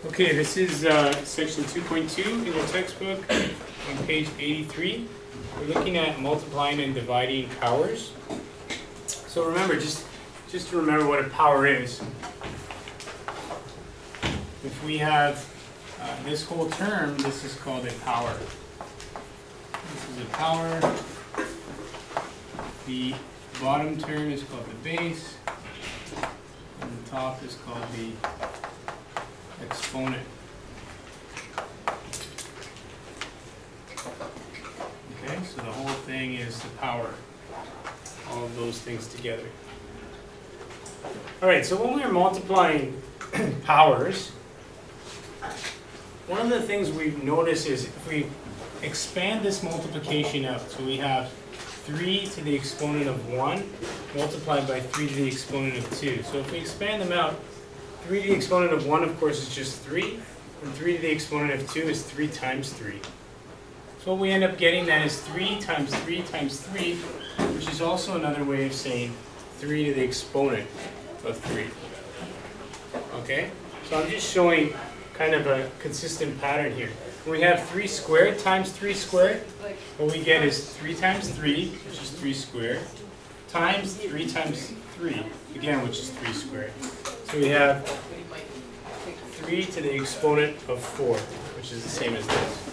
Okay, this is section 2.2 in your textbook on page 83. We're looking at multiplying and dividing powers. So remember, just to remember what a power is. If we have this whole term, this is called a power. This is a power. The bottom term is called the base, and the top is called the exponent. Okay, so the whole thing is the power. All of those things together. All right, so when we're multiplying powers, one of the things we notice is if we expand this multiplication out, so we have 3 to the exponent of 1 multiplied by 3 to the exponent of 2. So if we expand them out, 3 to the exponent of 1, of course, is just 3, and 3 to the exponent of 2 is 3 times 3. So what we end up getting then is 3 times 3 times 3, which is also another way of saying 3 to the exponent of 3. Okay? So I'm just showing kind of a consistent pattern here. When we have 3 squared times 3 squared, what we get is 3 times 3, which is 3 squared, times 3 times 3, again, which is 3 squared. So we have 3 to the exponent of 4, which is the same as this.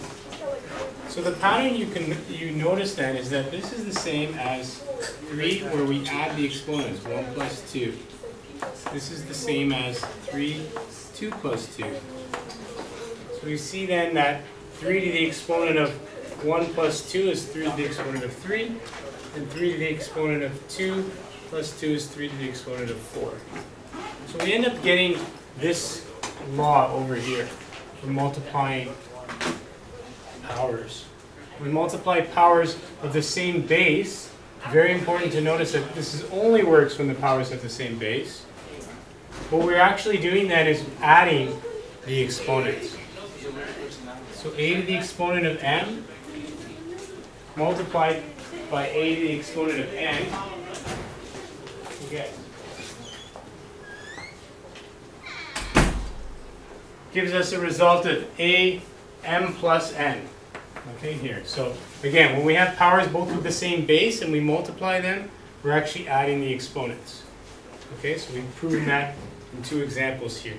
So the pattern you notice then is that this is the same as 3 where we add the exponents, 1 plus 2. This is the same as 3, 2 plus 2. So we see then that 3 to the exponent of 1 plus 2 is 3 to the exponent of 3, and 3 to the exponent of 2 plus 2 is 3 to the exponent of 4. So we end up getting this law over here for multiplying powers. We multiply powers of the same base. Very important to notice that this only works when the powers have the same base. What we're actually doing then is adding the exponents. So a to the exponent of m multiplied by a to the exponent of n, okay, gives us a result of a m plus n. Okay, here. So again, when we have powers both with the same base and we multiply them, we're actually adding the exponents. Okay, so we've proven that in 2 examples here.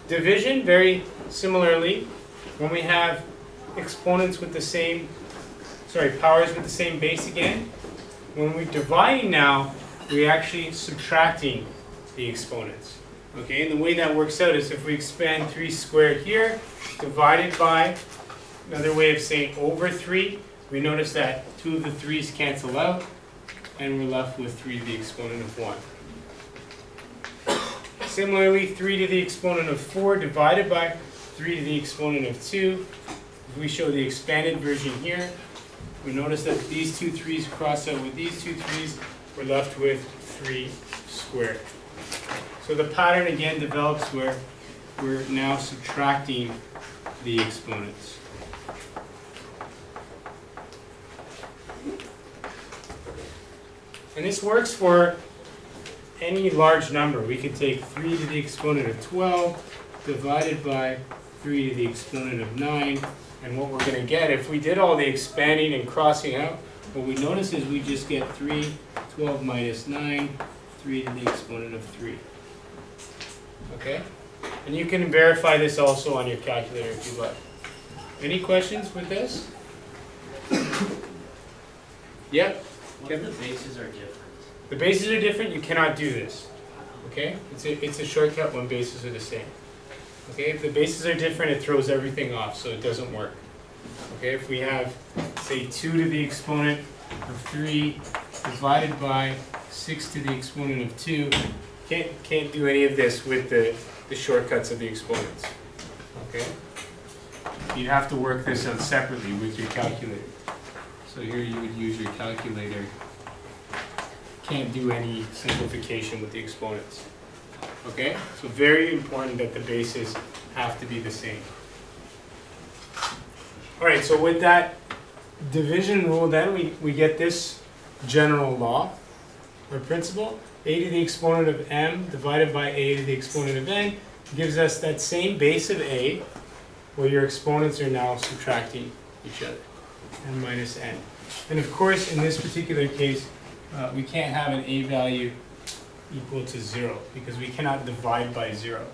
Division, very similarly, when we have exponents with the same, powers with the same base again, when we're dividing now, we're actually subtracting the exponents. Okay, and the way that works out is if we expand 3 squared here, divided by, another way of saying over 3, we notice that 2 of the 3's cancel out, and we're left with 3 to the exponent of 1. Similarly, 3 to the exponent of 4 divided by 3 to the exponent of 2. If we show the expanded version here, we notice that these 2 3's cross out with these 2 3's, we're left with 3 squared. So the pattern again develops where we're now subtracting the exponents. And this works for any large number. We can take 3 to the exponent of 12 divided by 3 to the exponent of 9. And what we're going to get, if we did all the expanding and crossing out, what we notice is we just get 3, 12 minus 9, 3 to the exponent of 3. Okay? And you can verify this also on your calculator if you like. Any questions with this? Yep. What if the bases are different? The bases are different, you cannot do this. Okay? It's a shortcut when bases are the same. Okay? If the bases are different, it throws everything off, so it doesn't work. Okay? If we have, say, 2 to the exponent of 3 divided by 6 to the exponent of 2, can't do any of this with the shortcuts of the exponents. Okay? You'd have to work this out separately with your calculator. So here you would use your calculator. Can't do any simplification with the exponents. Okay? So very important that the bases have to be the same. Alright, so with that division rule then, we get this general law or principle. A to the exponent of m divided by a to the exponent of n gives us that same base of a, where your exponents are now subtracting each other, n minus n. And of course, in this particular case, we can't have an a value equal to 0, because we cannot divide by 0.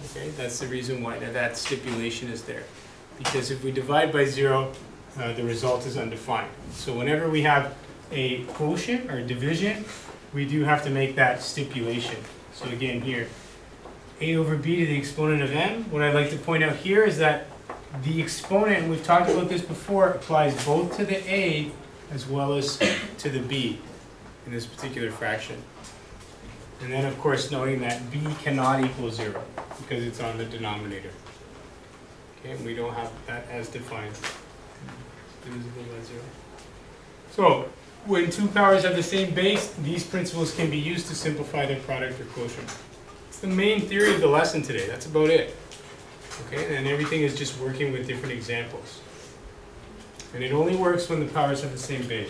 Okay, that's the reason why that stipulation is there. Because if we divide by 0, the result is undefined. So whenever we have a quotient or division, we do have to make that stipulation. So again here, a over b to the exponent of m. What I'd like to point out here is that the exponent, and we've talked about this before, applies both to the a as well as to the b in this particular fraction. And then of course noting that b cannot equal 0 because it's on the denominator. Okay, and we don't have that as defined. Divisible by 0. So when two powers have the same base, these principles can be used to simplify their product or quotient. It's the main theory of the lesson today. That's about it. Okay, and everything is just working with different examples. And it only works when the powers have the same base.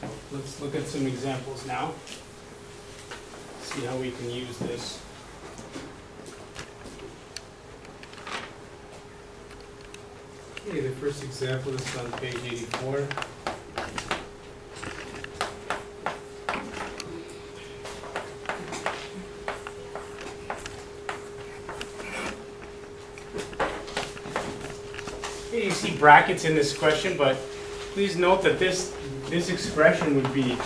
So let's look at some examples now. See how we can use this. Okay, the first example is on page 84. Okay, you see brackets in this question, but please note that this expression would be,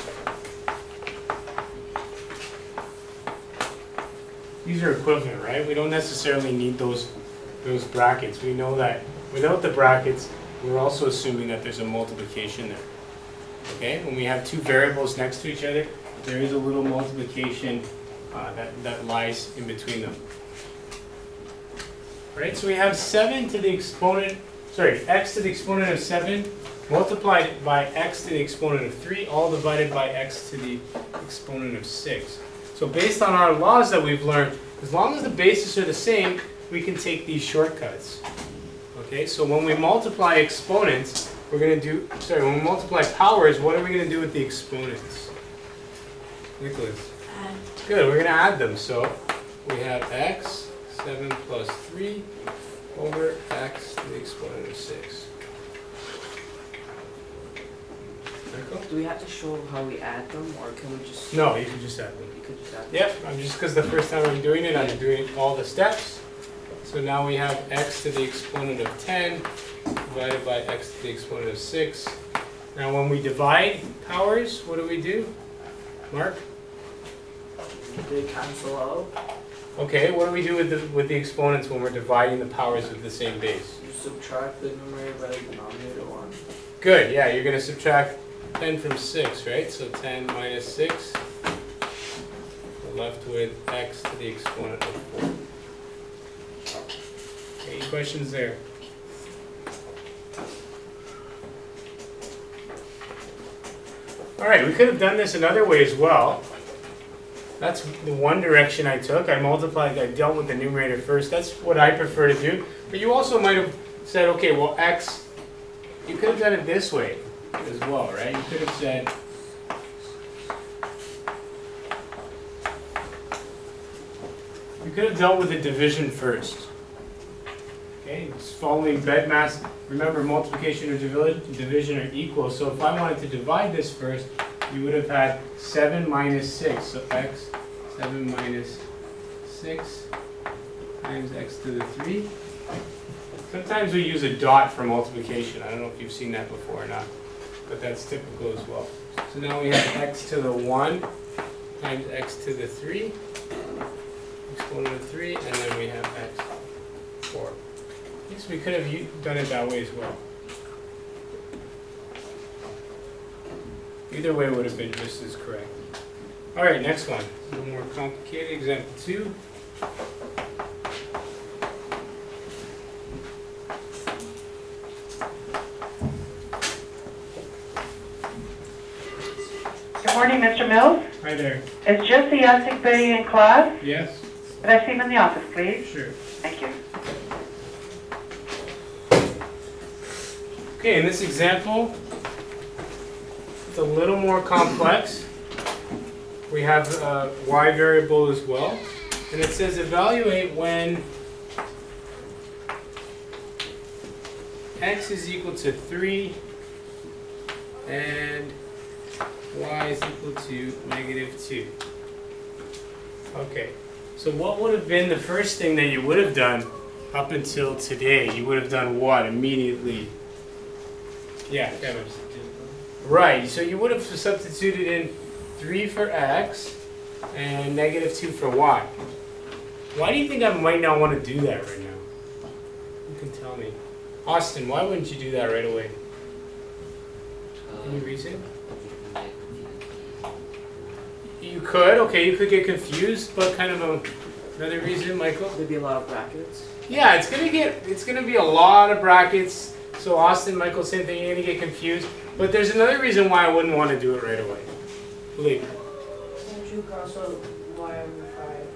these are equivalent, right? We don't necessarily need those brackets. We know that without the brackets, we're also assuming that there's a multiplication there. Okay, when we have two variables next to each other, there is a little multiplication that lies in between them. Right, so we have 7 to the exponent, x to the exponent of 7 multiplied by x to the exponent of 3, all divided by x to the exponent of 6. So based on our laws that we've learned, as long as the bases are the same, we can take these shortcuts. Okay, so when we multiply exponents, we're going to do, when we multiply powers, what are we going to do with the exponents? Nicholas? Add. Good, we're going to add them. So we have x, 7 plus 3, over x to the exponent of 6. Michael? Do we have to show how we add them, or can we just? No, you can just add them. You could just add them. Yep, I'm just because the first time I'm doing it, I'm doing all the steps. So now we have x to the exponent of 10 divided by x to the exponent of 6. Now when we divide powers, what do? Mark? They cancel out. Okay, what do we do with the exponents when we're dividing the powers of the same base? You subtract the numerator by the denominator 1. Good, yeah, you're going to subtract 10 from 6, right? So 10 minus 6, we're left with x to the exponent of 4. Any questions there? All right, we could have done this another way as well. That's the one direction I took. I dealt with the numerator first. That's what I prefer to do. But you also might have said, okay, well, x, you could have done it this way as well, right? You could have said, you could have dealt with the division first. Okay, it's following BEDMAS. Remember, multiplication or division are equal. So if I wanted to divide this first, you would have had 7 minus 6. So x, 7 minus 6 times x to the 3. Sometimes we use a dot for multiplication. I don't know if you've seen that before or not, but that's typical as well. So now we have x to the 1 times x to the 3, exponent of 3, and then we have x 4. So we could have done it that way as well. Either way would have been just as correct. All right, next one. A little more complicated. Example 2. Good morning, Mr. Mills. Hi there. Is Jesse Essigby in class? Yes? Could I see him in the office, please? Sure. Thank you. Okay, in this example, it's a little more complex. we have a y variable as well. And it says evaluate when x is equal to 3 and y is equal to -2. Okay, so what would have been the first thing that you would have done up until today? You would have done what immediately? Yeah, Kevin. Right, so you would have substituted in 3 for x and -2 for y. Why do you think I might not want to do that right now? You can tell me. Austin, why wouldn't you do that right away? Any reason? You could, okay, you could get confused, but kind of another reason, Michael? There'd be a lot of brackets. Yeah, it's gonna be a lot of brackets. So Austin, Michael, same thing, you're gonna get confused. But there's another reason why I wouldn't want to do it right away. Believe. Can't you also y over 5?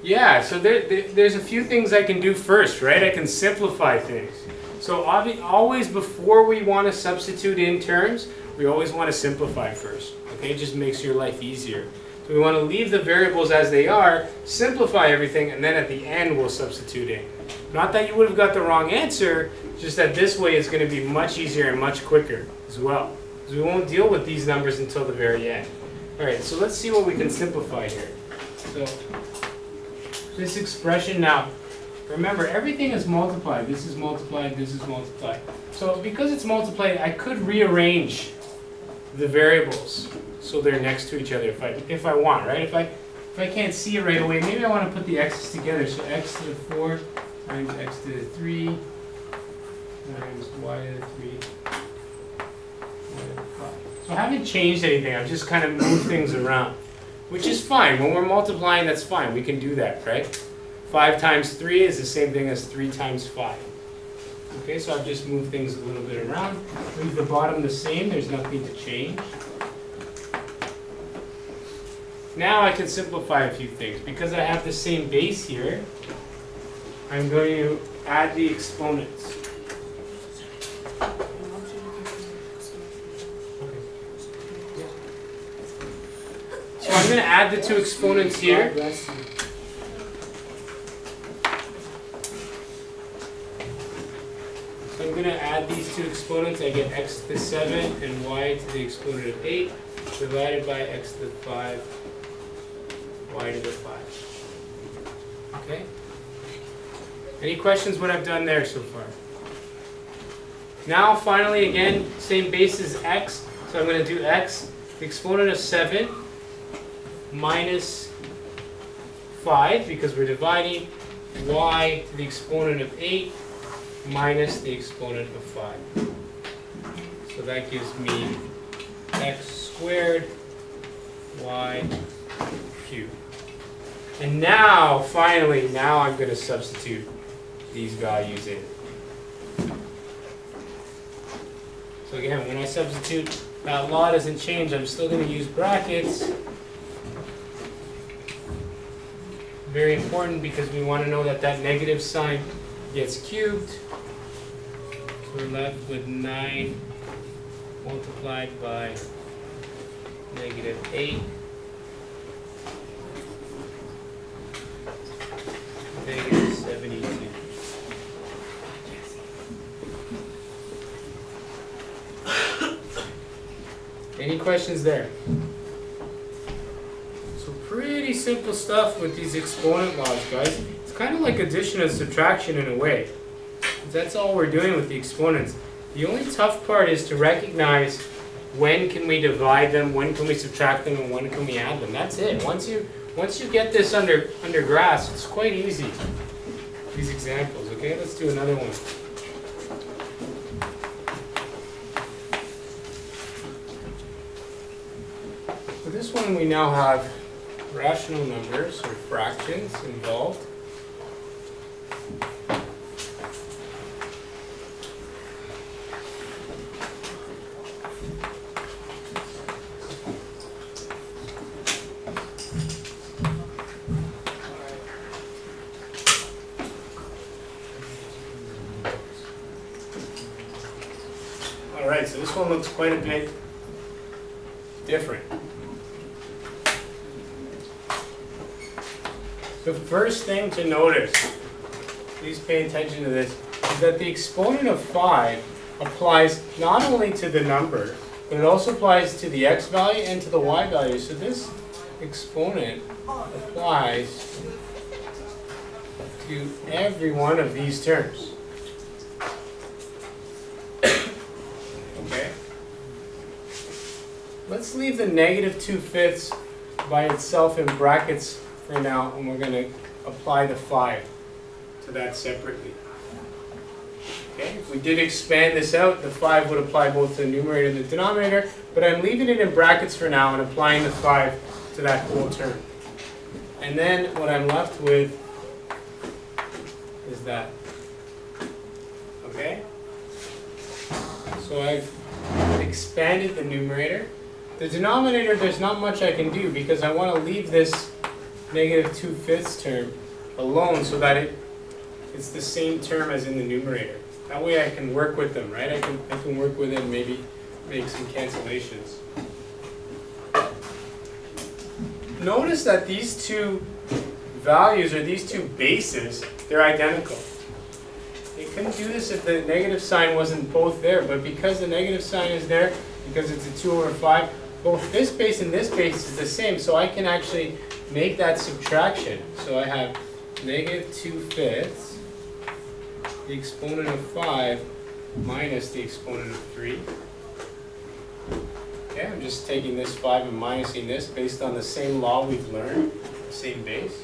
Yeah, so there's a few things I can do first, right? I can simplify things. So always before we want to substitute in terms, we always want to simplify first. Okay, it just makes your life easier. So we want to leave the variables as they are, simplify everything, and then at the end we'll substitute in. Not that you would have got the wrong answer, just that this way is going to be much easier and much quicker as well. Because we won't deal with these numbers until the very end. Alright, so let's see what we can simplify here. So this expression now, remember everything is multiplied. This is multiplied, this is multiplied. So because it's multiplied, I could rearrange the variables so they're next to each other if I want, right? If I can't see it right away, maybe I want to put the x's together. So x to the 4 times x to the 3 times y to the 3 y to the 5. So I haven't changed anything. I've just kind of moved things around, which is fine. When we're multiplying, that's fine. We can do that, right? 5 times 3 is the same thing as 3 times 5. Okay, so I've just moved things a little bit around. Leave the bottom the same. There's nothing to change. Now I can simplify a few things. Because I have the same base here, I'm going to add the exponents. So I'm going to add the two exponents here. So I'm going to add these two exponents. I get x to the 7 and y to the exponent of 8 divided by x to the 5, y to the 5. Okay? Any questions what I've done there so far? Now finally again, same base as x. So I'm going to do x, the exponent of 7 minus 5 because we're dividing, y to the exponent of 8 minus the exponent of 5. So that gives me x squared y cubed. And now, finally, now I'm going to substitute these values in. So again, when I substitute, that law doesn't change. I'm still going to use brackets. Very important because we want to know that that negative sign gets cubed. So we're left with 9 multiplied by -8 -72. Any questions there? So pretty simple stuff with these exponent laws, guys. It's kind of like addition and subtraction in a way. That's all we're doing with the exponents. The only tough part is to recognize when can we divide them, when can we subtract them, and when can we add them. That's it. Once you get this under grasp, it's quite easy. These examples, okay? Let's do another one. For this one, we now have rational numbers or fractions involved. Alright, so this one looks quite a bit different. The first thing to notice, please pay attention to this, is that the exponent of 5 applies not only to the number, but it also applies to the x value and to the y value. So this exponent applies to every one of these terms. Okay? Let's leave the negative 2/5 by itself in brackets for now, and we're going to apply the 5 to that separately. Okay? If we did expand this out, the 5 would apply both to the numerator and the denominator, but I'm leaving it in brackets for now and applying the 5 to that whole term. And then what I'm left with is that. Okay? So I've expanded the numerator. The denominator, there's not much I can do because I want to leave this negative 2/5 term alone so that it's the same term as in the numerator. That way I can work with them, right? I can work with it and maybe make some cancellations. Notice that these two values, or these two bases, they're identical. You couldn't do this if the negative sign wasn't both there, but because the negative sign is there, because it's a 2/5, both this base and this base is the same, so I can actually make that subtraction. So I have negative 2/5, the exponent of 5 minus the exponent of 3. Okay, I'm just taking this 5 and minusing this based on the same law we've learned, same base.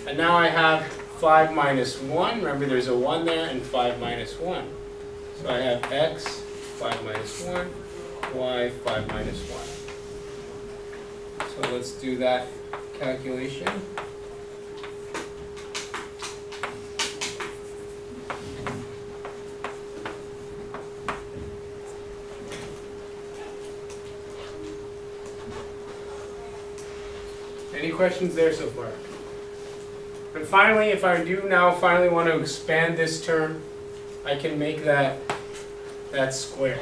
And now I have 5 minus 1, remember there's a 1 there, and 5 minus 1. So I have x, 5 minus 1, y, 5 minus 1. So let's do that calculation. Any questions there so far? And finally, if I do now finally want to expand this term, I can make that square.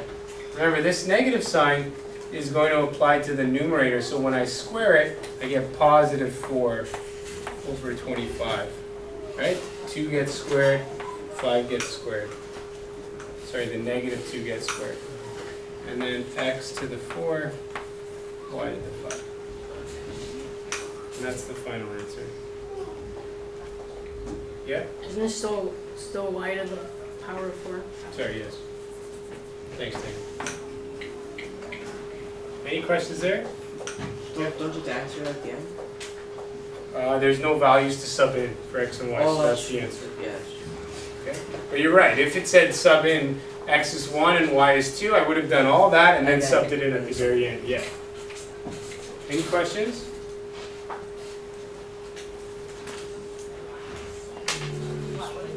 Remember, this negative sign is going to apply to the numerator, so when I square it, I get positive 4 over 25. Right? 2 gets squared, 5 gets squared. Sorry, the negative 2 gets squared. And then x to the 4, y to the 5. And that's the final answer. Yeah? Isn't it still y to the power of 4? Sorry, yes. Thanks, Dave. Any questions there? Don't just answer it at the end? There's no values to sub in for x and y, so that's the answer. Yes. Okay? But you're right, if it said sub in x is 1 and y is 2, I would have done all that and then subbed it in at the very end. Yeah. Any questions?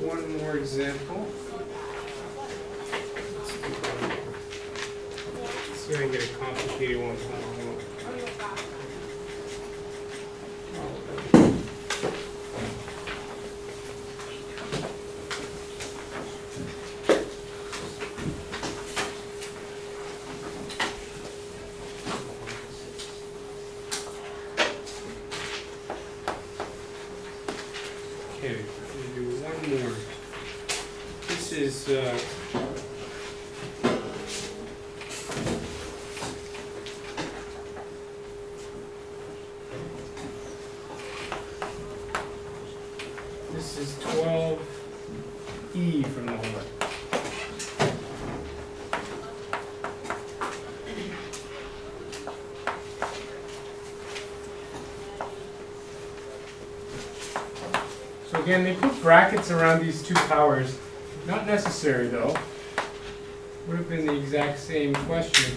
One more example. Let's see if I can get a complicated one. Okay, we'll do one more. This is this is 12e from the homework. So again, they put brackets around these two powers. Not necessary though. Would have been the exact same question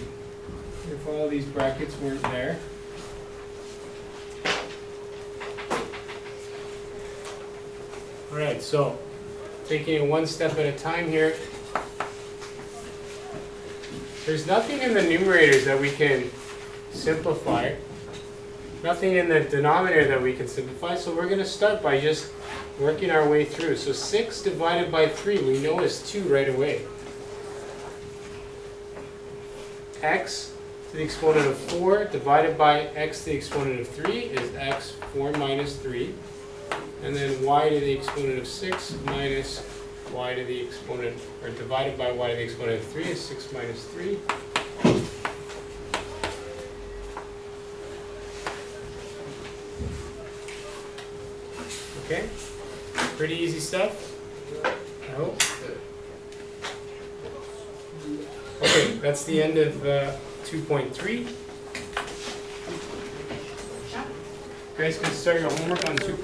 if all these brackets weren't there. Alright, so taking it one step at a time here. There's nothing in the numerators that we can simplify. Nothing in the denominator that we can simplify, so we're going to start by just working our way through. So 6 divided by 3 we know is 2 right away. X to the exponent of 4 divided by x to the exponent of 3 is x 4 minus 3. and then y to the exponent of 6 minus y to the exponent, or divided by y to the exponent of 3 is 6 minus 3. Okay, pretty easy stuff, I hope. Okay, that's the end of 2.3. You guys can start your homework on 2.3.